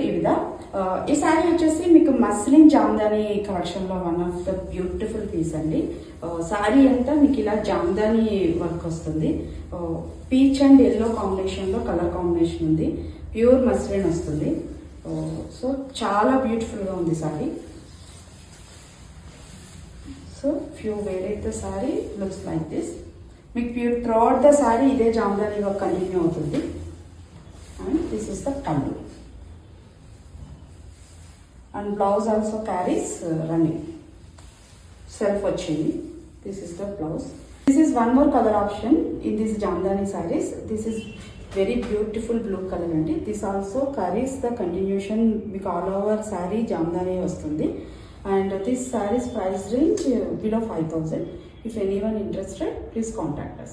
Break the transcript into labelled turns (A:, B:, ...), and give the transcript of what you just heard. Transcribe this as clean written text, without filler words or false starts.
A: ఇవిదా. ఈ శారీ వచ్చేసి మీకు మస్లిన్ జామ్దాని కలెక్షన్లో one of the beautiful piece అండి. శారీ అంతా మీకు ఇలా జామ్దాని వర్క్ వస్తుంది. పీచ్ అండ్ ఎల్లో కాంబినేషన్లో కలర్ కాంబినేషన్ ఉంది. ప్యూర్ మస్లిన్ వస్తుంది. సో చాలా బ్యూటిఫుల్గా ఉంది sari. So if you wear it the sari looks like this. మీకు ప్యూర్ త్రూఅవుట్ ద శారీ ఇదే జామ్దాని వర్క్ కంటిన్యూ అవుతుంది. And this is the pallu. And blouse also carries running self వచ్చింది. This is the blouse. This is one more colour option in this Jamdani saris. This is very beautiful blue colour అండి. This also carries the continuation మీకు all over sari Jamdani వస్తుంది. And this saris price range below 5,000. If anyone interested, please contact us.